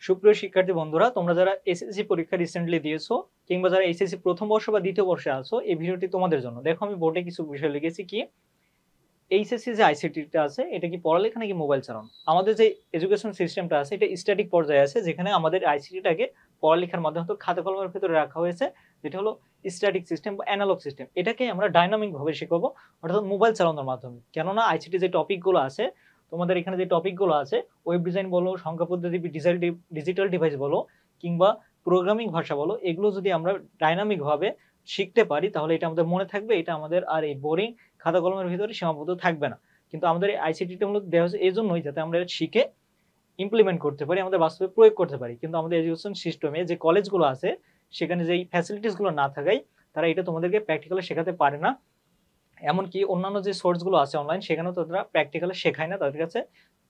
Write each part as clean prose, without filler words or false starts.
সুপ্রিয় শিক্ষার্থী বন্ধুরা, তোমরা যারা এসএসসি পরীক্ষা রিসেন্টলি দিয়েছো কিংবা যারা এসএসসি প্রথম বর্ষ বা দ্বিতীয় বর্ষে আছো, এই ভিডিওটি তোমাদের জন্য। দেখো, আমি বোর্ডে কিছু বিষয় লিখেছি। কি এইচএসসি যে আইসিটিটা আছে, এটা কি পড়ালেখা নাকি মোবাইল চালানো? আমাদের যে এডুকেশন সিস্টেমটা আছে, এটা স্ট্যাটিক পর্যায়ে আছে, যেখানে আমাদের আইসিটিটাকে পড়ালেখার মাধ্যমে তো খাতা কলমের ভিতরে রাখা হয়েছে, যেটা হলো স্ট্যাটিক সিস্টেম বা অ্যানালগ সিস্টেম। এটাকে আমরা ডাইনামিক ভাবে শেখাবো, অর্থাৎ মোবাইল চালানোর মাধ্যমে। কেননা আইসিটি যে টপিকগুলো আছে, তোমাদের এখানে যে টপিকগুলো আছে, ওয়েব ডিজাইন বলো, সংখ্যা পদ্ধতি, ডিজিটাল ডিভাইস বলো, কিংবা প্রোগ্রামিং ভাষা বলো, এগুলো যদি আমরা ডাইনামিক ভাবে শিখতে পারি, তাহলে এটা আমাদের মনে থাকবে। এটা আমাদের আর এই বোরিং খাতা কলমের ভিতরে সীমাবদ্ধ থাকবে না। কিন্তু আমাদের আইসিটিটা মূলত দেওয়া হয়েছে এই জন্যই, যাতে আমরা শিখে ইমপ্লিমেন্ট করতে পারি, আমাদের বাস্তবে প্রয়োগ করতে পারি। কিন্তু আমাদের এডুকেশন সিস্টেমে যে কলেজগুলো আছে, সেখানে যেই ফ্যাসিলিটিসগুলো না থাকায় তারা এটা তোমাদেরকে প্র্যাকটিক্যালি শেখাতে পারে না। এমনকি অন্যান্য যে সোর্সগুলো আছে অনলাইন, সেখানেও তারা প্র্যাকটিক্যালি শেখায় না, তাদের কাছে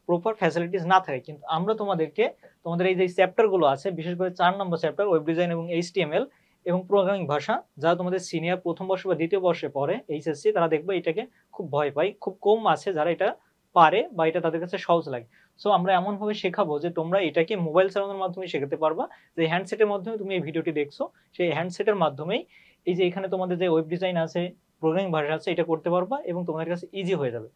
প্রপার ফ্যাসিলিটিস না থাকে। কিন্তু আমরা তোমাদের এই যে চ্যাপ্টারগুলো আছে, বিশেষ করে 4 নম্বর চ্যাপ্টার ওয়েব ডিজাইন এবং এইচটিএমএল এবং প্রোগ্রামিং ভাষা, যারা তোমাদের সিনিয়র প্রথম বর্ষ বা দ্বিতীয় বর্ষে পড়ে এইচএসসি, তারা দেখবে এটাকে খুব ভয় পায়। খুব কম আছে যারা এটা পারে বা এটা তাদের কাছে সহজ লাগে। সো আমরা এমনভাবে শেখাবো যে তোমরা এটাকে মোবাইল চালানোর মাধ্যমে শেখাতে পারবা। যে হ্যান্ডসেটের মাধ্যমে তুমি এই ভিডিওটি দেখছো, সেই হ্যান্ডসেটের মাধ্যমেই এই যে এখানে তোমাদের যে ওয়েব ডিজাইন আছে, প্রোগ্রামিং ভাষা আছে, এটা করতে পারবা এবং তোমাদের কাছে ইজি হয়ে যাবে।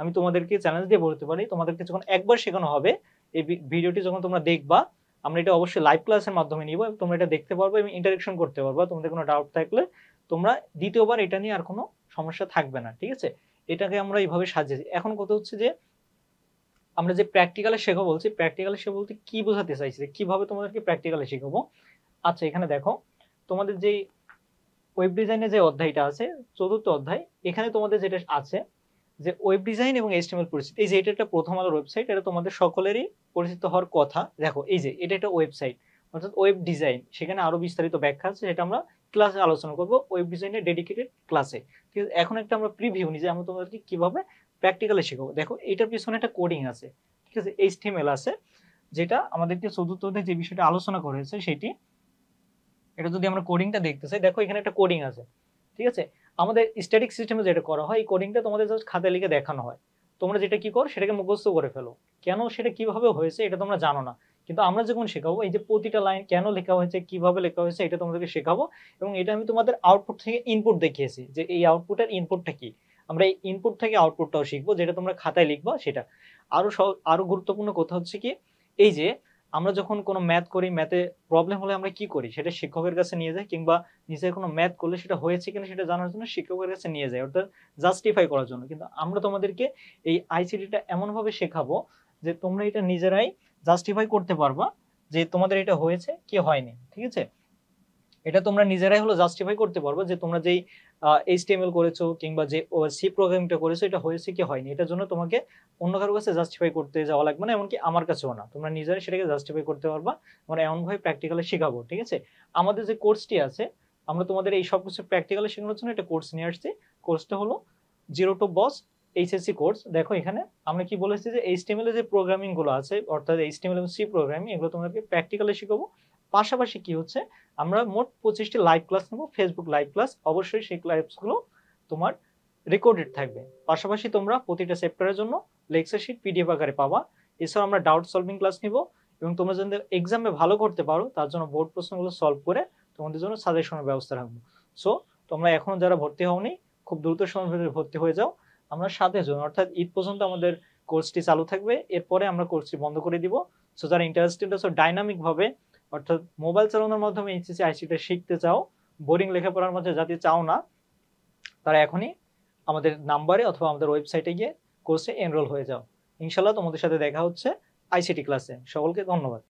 আমি তোমাদেরকে চ্যালেঞ্জ দিয়ে বলতে পারি, তোমাদেরকে যখন একবার শেখানো হবে, এই ভিডিওটি যখন তোমরা দেখবা, আমরা এটা অবশ্যই লাইভ ক্লাসের মাধ্যমে নিব এবং তোমরা এটা দেখতে পারবে এবং ইন্টারেকশন করতে পারবা। তোমাদের কোনো ডাউট থাকলে তোমরা দ্বিতীয়বার এটা নিয়ে আর কোনো সমস্যা থাকবে না, ঠিক আছে? এটাকে আমরা এইভাবে সাজিয়েছি। এখন কথা হচ্ছে যে আমরা যে প্র্যাকটিক্যালে শেখাবো বলছি, প্র্যাকটিক্যালে শেখাবো বলতে কি বোঝাতে চাইছি, কিভাবে তোমাদেরকে প্র্যাকটিক্যালে শেখাবো। আচ্ছা, এখানে দেখো, তোমাদের যেই ওয়েব ডিজাইনের যে অধ্যায়টা আছে, চতুর্থ অধ্যায়, এখানে তোমাদের যেটা আছে যে ওয়েব ডিজাইন এবং এইচটিএমএল পরিচিত। এই যে এটা একটা প্রথম আলোর ওয়েবসাইট, এটা তোমাদের সকলেরই পরিচিত হওয়ার কথা। দেখো, এই যে এটা একটা ওয়েবসাইট, অর্থাৎ ওয়েব ডিজাইন। সেখানে আরো বিস্তারিত ব্যাখ্যা আছে, সেটা আমরা ক্লাসে আলোচনা করব, ওয়েব ডিজাইনের ডেডিকেটেড ক্লাসে। ঠিক আছে, এখন একটা আমরা প্রিভিউ নিই যে আমরা তোমাদেরকে কিভাবে প্র্যাকটিক্যালি শেখাবো। দেখো, এটার পিছনে একটা কোডিং আছে, ঠিক আছে, এইচটিএমএল আছে, যেটা আমাদেরকে চতুর্থ অধ্যায়ে যে বিষয়টা আলোচনা করেছে সেটি। এটা যদি আমরা কোডিংটা দেখতে চাই, দেখো এখানে একটা কোডিং আছে, ঠিক আছে। আমাদের স্ট্যাটিক সিস্টেমে যেটা করা হয়, এই কোডিংটা তোমাদের জাস্ট খাতায় লিখে দেখানো হয়। তোমরা যেটা কি করো, সেটাকে মুখস্থ করে ফেলো। কেন সেটা কিভাবে হয়েছে এটা তোমরা জানো না। কিন্তু আমরা যখন শেখাবো, এই যে প্রতিটা লাইন কেন লেখা হয়েছে, কিভাবে লেখা হয়েছে, এটা তোমাদেরকে শেখাবো। এবং এটা আমি তোমাদের আউটপুট থেকে ইনপুট দেখিয়েছি, যে এই আউটপুটের ইনপুটটা কি। আমরা এই ইনপুট থেকে আউটপুটটাও শিখবো, যেটা তোমরা খাতায় লিখবা সেটা। আরো গুরুত্বপূর্ণ কথা হচ্ছে কি, এই যে আমরা যখন কোনো ম্যাথ করি, ম্যাথে প্রবলেম হলে আমরা কি করি, সেটা শিক্ষকের কাছে নিয়ে যাই, কিংবা নিজে কোনো ম্যাথ করলে সেটা হয়েছে কিনা সেটা জানার জন্য শিক্ষকের কাছে নিয়ে যায়, অর্থাৎ জাস্টিফাই করার জন্য। কিন্তু আমরা তোমাদেরকে এই আইসিটিটা এমনভাবে শেখাবো যে তোমরা এটা নিজেরাই জাস্টিফাই করতে পারবা যে তোমাদের এটা হয়েছে কি হয়নি, ঠিক আছে। এটা তোমরা নিজেরাই হলো জাস্টিফাই করতে পারবে যে তোমরা যেই এইচটিএমএল করেছো কিংবা যে সি প্রোগ্রামিংটা করেছো, এটা হয়েছে কি হয়নি। এটার জন্য তোমাকে অন্য কারোর কাছে জাস্টিফাই করতে যাওয়া লাগবে না, এমনকি আমার কাছেও না। তোমরা নিজেরাই সেটাকে জাস্টিফাই করতে পারবা। আমরা এমনভাবে প্র্যাকটিক্যালি শেখাবো, ঠিক আছে। আমাদের যে কোর্সটি আছে, আমরা তোমাদের এই সব কিছু প্র্যাকটিক্যালি শেখানোর জন্য একটা কোর্স নিয়ে আসছি। কোর্সটা হলো জিরো টু বস এইচএসসি কোর্স। দেখো, এখানে আমরা কি বলেছি যে এইচটিএমএল এর যে প্রোগ্রামিং গুলো আছে, অর্থাৎ এইচটিএমএল এবং সি প্রোগ্রামিং, এগুলো তোমাদেরকে প্র্যাকটিক্যালি শেখাবো। পাশাপাশি কি হচ্ছে, আমরা মোট 25টি লাইভ ক্লাস নেব, ফেসবুক লাইভ ক্লাস। অবশ্যই সেই ক্লাসগুলো তোমার রেকর্ডেড থাকবে। পাশাপাশি তোমরা প্রতিটা চ্যাপ্টারের জন্য লেকচার শিট পিডিএফ আকারে পাবা। এছাড়াও আমরা ডাউট সলভিং ক্লাস নিব, এবং তোমরা যদি এক্সামে ভালো করতে পারো, তার জন্য বোর্ড প্রশ্নগুলো সলভ করে তোমাদের জন্য সাজেশনের ব্যবস্থা রাখবো। সো তোমরা এখনো যারা ভর্তি হওনি, খুব দ্রুত সময়ের ভিতরে ভর্তি হয়ে যাও। আমরা 7 জুন অর্থাৎ ঈদ পর্যন্ত আমাদের কোর্সটি চালু থাকবে, এরপরে আমরা কোর্সটি বন্ধ করে দিব। সো যারা ইন্টারেস্টেড আছো ডাইনামিক ভাবে, অর্থাৎ মোবাইল চালানোর মাধ্যমে এইচএসসি আইসিটি শিখতে চাও, বোরিং লেখাপড়ার মধ্যে যাতে চাও না, তারা এখনই আমাদের নাম্বারে অথবা আমাদের ওয়েবসাইটে গিয়ে কোর্সে এনরোল হয়ে যাও। ইনশাল্লাহ তোমাদের সাথে দেখা হচ্ছে আইসিটি ক্লাসে। সকলকে ধন্যবাদ।